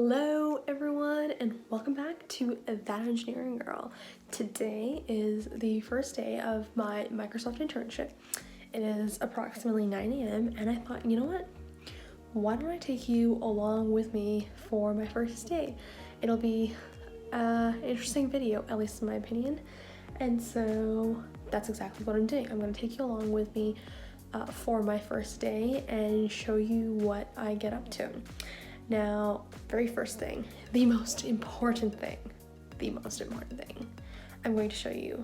Hello everyone and welcome back to That Engineering Girl. Today is the first day of my Microsoft internship. It is approximately 9 a.m. and I thought, you know what? Why don't I take you along with me for my first day? It'll be an interesting video, at least in my opinion. And so that's exactly what I'm doing. I'm going to take you along with me for my first day and show you what I get up to. Now, very first thing, the most important thing, I'm going to show you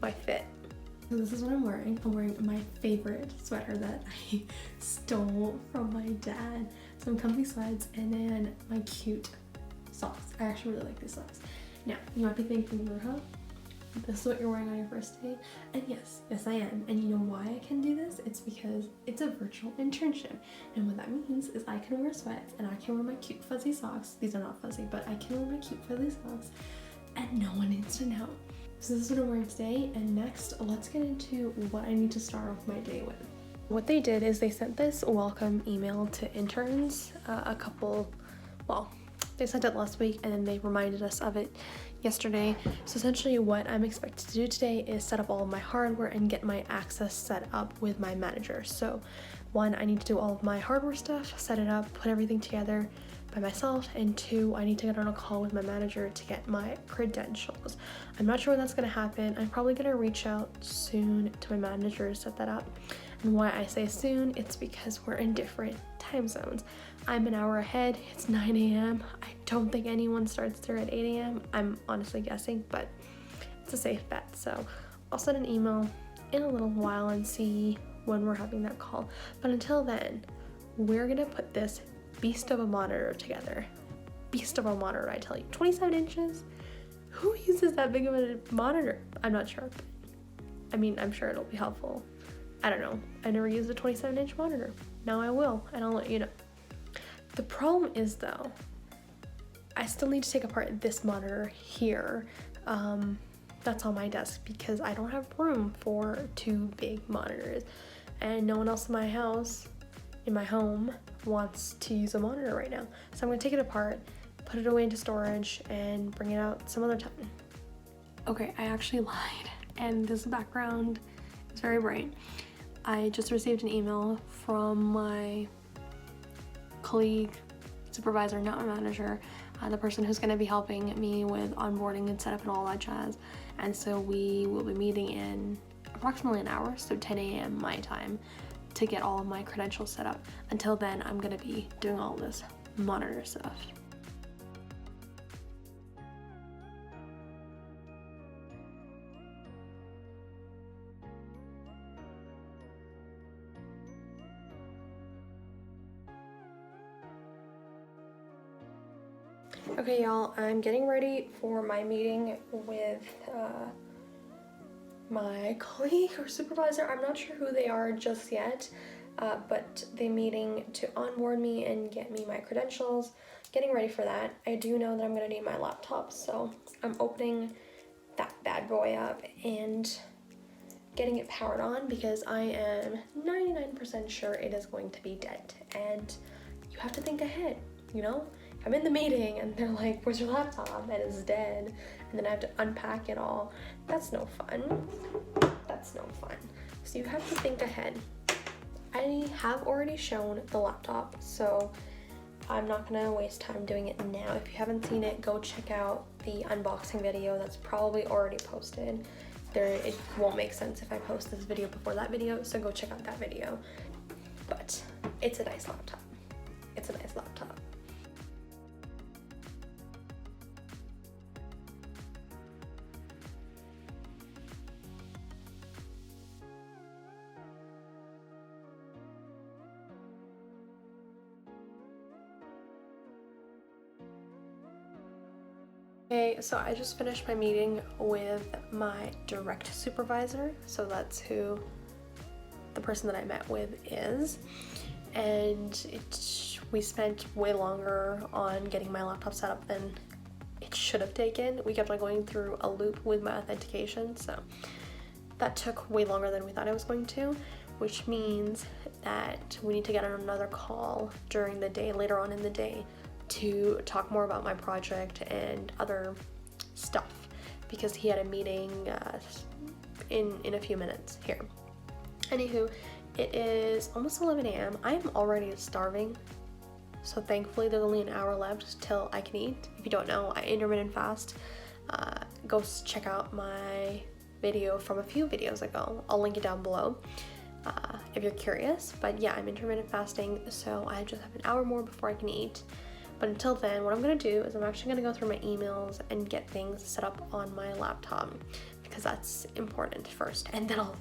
my fit. So this is what I'm wearing. I'm wearing my favorite sweater that I stole from my dad. Some comfy sweats and then my cute socks. I actually really like these socks. Now, you might be thinking, huh? This is what you're wearing on your first day? And yes, I am. And you know why I can do this? It's because it's a virtual internship. And what that means is I can wear sweats and I can wear my cute fuzzy socks. These are not fuzzy, but I can wear my cute fuzzy socks and no one needs to know. So this is what I'm wearing today. And next, let's get into what I need to start off my day with. What they did is they sent this welcome email to interns they sent it last week and then they reminded us of it yesterday. So essentially what I'm expected to do today is set up all of my hardware and get my access set up with my manager. So one, I need to do all of my hardware stuff, set it up, put everything together by myself, and two, I need to get on a call with my manager to get my credentials. I'm not sure when that's gonna happen. I'm probably gonna reach out soon to my manager to set that up. And why I say soon, it's because we're in different time zones. I'm an hour ahead, it's 9 a.m. I don't think anyone starts there at 8 a.m. I'm honestly guessing, but it's a safe bet. So I'll send an email in a little while and see when we're having that call. But until then, we're gonna put this beast of a monitor together. Beast of a monitor, I tell you. 27 inches? Who uses that big of a monitor? I'm not sure. I mean, I'm sure it'll be helpful. I don't know. I never used a 27-inch monitor. Now I will, and I'll let you know. The problem is though, I still need to take apart this monitor here. That's on my desk because I don't have room for two big monitors, and no one else in my house, in my home, wants to use a monitor right now. So I'm gonna take it apart, put it away into storage, and bring it out some other time. Okay, I actually lied, and this background is very bright. I just received an email from my colleague, supervisor, not my manager, the person who's going to be helping me with onboarding and setup and all that jazz. And so we will be meeting in approximately an hour, so 10 a.m. my time, to get all of my credentials set up. Until then, I'm going to be doing all this monitor stuff. Okay, y'all, I'm getting ready for my meeting with my colleague or supervisor. I'm not sure who they are just yet, but they're meeting to onboard me and get me my credentials. Getting ready for that. I do know that I'm gonna need my laptop, so I'm opening that bad boy up and getting it powered on because I am 99% sure it is going to be dead. And you have to think ahead, you know? I'm in the meeting and they're like, where's your laptop? And it's dead. And then I have to unpack it all. That's no fun. That's no fun. So you have to think ahead. I have already shown the laptop, so I'm not gonna waste time doing it now. If you haven't seen it, go check out the unboxing video that's probably already posted. It won't make sense if I post this video before that video, so go check out that video. But it's a nice laptop. It's a nice laptop. Okay, so I just finished my meeting with my direct supervisor, so that's who the person that I met with is, and we spent way longer on getting my laptop set up than it should have taken. We kept on going through a loop with my authentication, so that took way longer than we thought it was going to, which means that we need to get on another call during the day, later on in the day, to talk more about my project and other stuff because he had a meeting in a few minutes here. Anywho, it is almost 11 a.m. I'm already starving, so thankfully there's only an hour left till I can eat. If you don't know, I intermittent fast. Go check out my video from a few videos ago. I'll link it down below if you're curious. But yeah, I'm intermittent fasting, so I just have an hour more before I can eat. But until then, what I'm gonna do is I'm actually gonna go through my emails and get things set up on my laptop because that's important first, and then I'll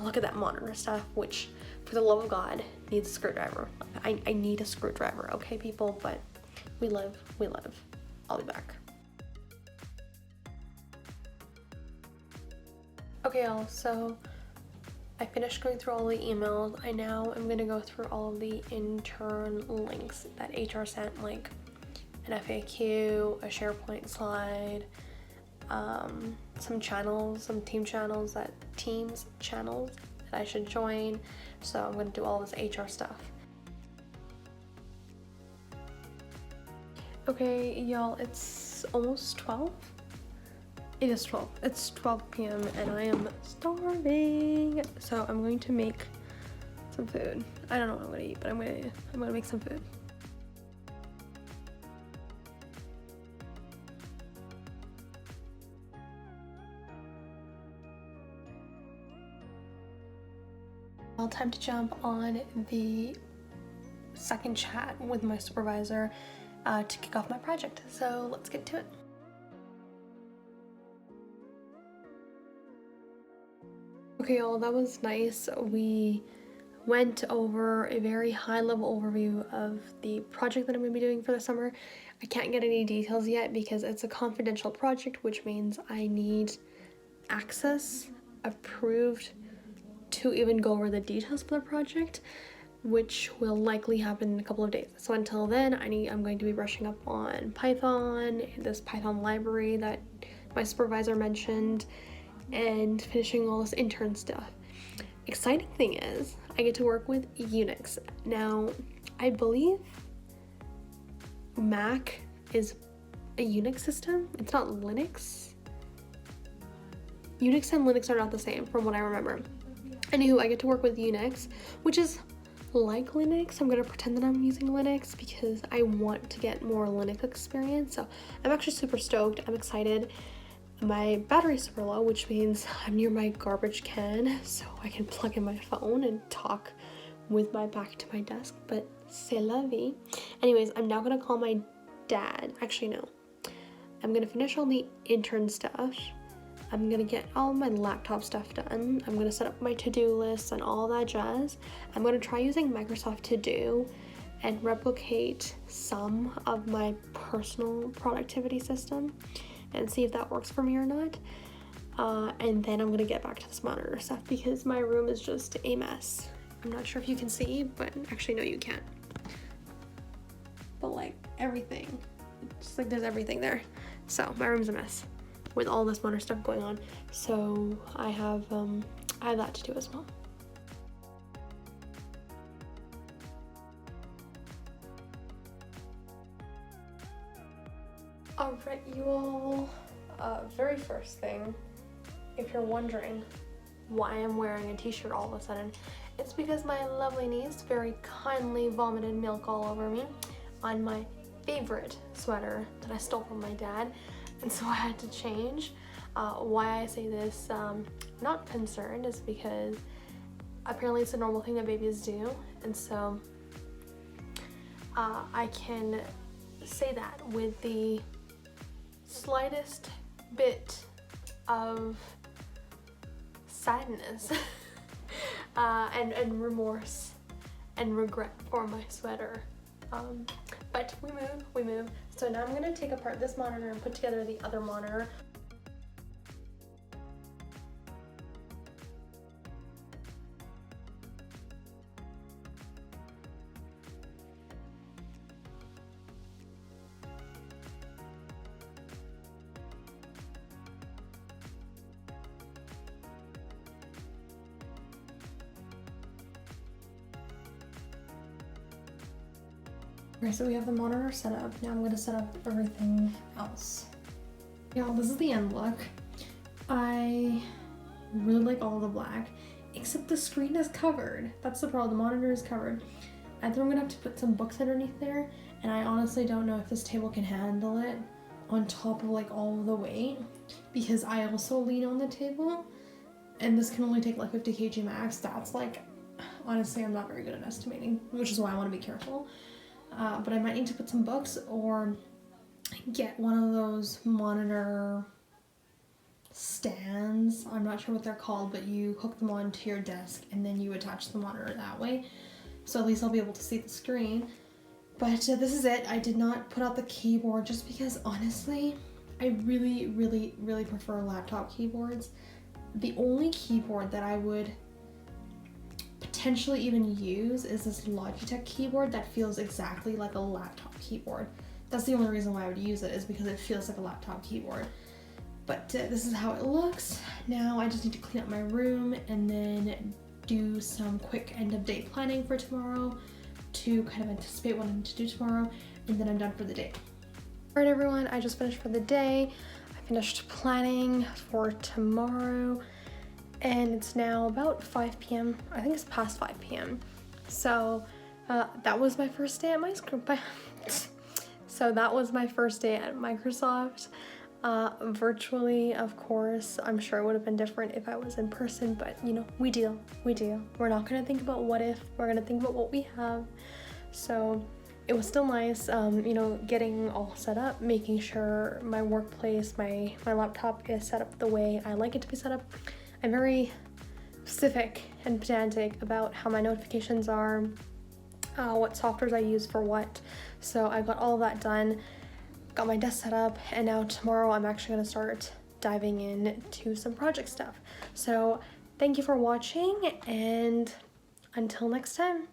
look at that monitor stuff, which for the love of God needs a screwdriver. I need a screwdriver, okay people, but we live. I'll be back. Okay y'all, so I finished going through all the emails. I now am gonna go through all of the intern links that HR sent, like an FAQ, a SharePoint slide, some channels, some Teams channels that I should join. So I'm gonna do all this HR stuff. Okay, y'all, it's almost 12. It is 12. It's 12 p.m. and I am starving. So I'm going to make some food. I don't know what I'm gonna eat, but I'm gonna make some food. Well, time to jump on the second chat with my supervisor to kick off my project. So let's get to it. Okay, y'all, that was nice. We went over a very high-level overview of the project that I'm going to be doing for the summer. I can't get any details yet because it's a confidential project, which means I need access approved to even go over the details of the project, which will likely happen in a couple of days. So until then, I'm going to be brushing up on Python, this Python library that my supervisor mentioned, and finishing all this intern stuff. Exciting thing is, I get to work with Unix. Now, I believe Mac is a Unix system. It's not Linux. Unix and Linux are not the same from what I remember. Anywho, I get to work with Unix, which is like Linux. I'm gonna pretend that I'm using Linux because I want to get more Linux experience. So I'm actually super stoked. I'm excited. My battery's super low, which means I'm near my garbage can, so I can plug in my phone and talk with my back to my desk, but c'est la vie. Anyways, I'm now gonna call my dad. Actually, no. I'm gonna finish all the intern stuff. I'm gonna get all my laptop stuff done. I'm gonna set up my to-do lists and all that jazz. I'm gonna try using Microsoft To Do and replicate some of my personal productivity system and see if that works for me or not. And then I'm gonna get back to this monitor stuff because my room is just a mess. I'm not sure if you can see, but actually no, you can't. But like everything, just like there's everything there. So my room's a mess with all this monitor stuff going on. So I have that to do as well. Alright, you all, very first thing, if you're wondering why I'm wearing a t-shirt all of a sudden, it's because my lovely niece very kindly vomited milk all over me on my favorite sweater that I stole from my dad, and so I had to change. Why I say this, not concerned, is because apparently it's a normal thing that babies do, and so I can say that with the slightest bit of sadness and remorse and regret for my sweater. But we move. So now I'm gonna take apart this monitor and put together the other monitor. Okay, so we have the monitor set up. Now I'm gonna set up everything else. Yeah, this is the end look. I really like all the black, except the screen is covered. That's the problem, the monitor is covered. I think I'm gonna have to put some books underneath there, and I honestly don't know if this table can handle it on top of like all of the weight, because I also lean on the table, and this can only take like 50 kg max. That's like, honestly, I'm not very good at estimating, which is why I want to be careful. But I might need to put some books or get one of those monitor stands. I'm not sure what they're called, but you hook them onto your desk and then you attach the monitor that way. So at least I'll be able to see the screen. But this is it. I did not put out the keyboard just because honestly, I really prefer laptop keyboards. The only keyboard that I would potentially even use is this Logitech keyboard that feels exactly like a laptop keyboard. That's the only reason why I would use it, is because it feels like a laptop keyboard. But this is how it looks. Now I just need to clean up my room and then do some quick end of day planning for tomorrow to kind of anticipate what I need to do tomorrow, and then I'm done for the day. All right everyone, I just finished for the day. I finished planning for tomorrow and it's now about 5 p.m. I think it's past 5 p.m. So that was my first day at So that was my first day at Microsoft. Virtually, of course. I'm sure it would have been different if I was in person, but you know, we deal. We're not gonna think about what if, we're gonna think about what we have. So it was still nice, you know, getting all set up, making sure my workplace, my laptop is set up the way I like it to be set up. I'm very specific and pedantic about how my notifications are, what softwares I use for what. So I got all of that done, got my desk set up, and now tomorrow I'm actually gonna start diving into some project stuff. So thank you for watching, and until next time.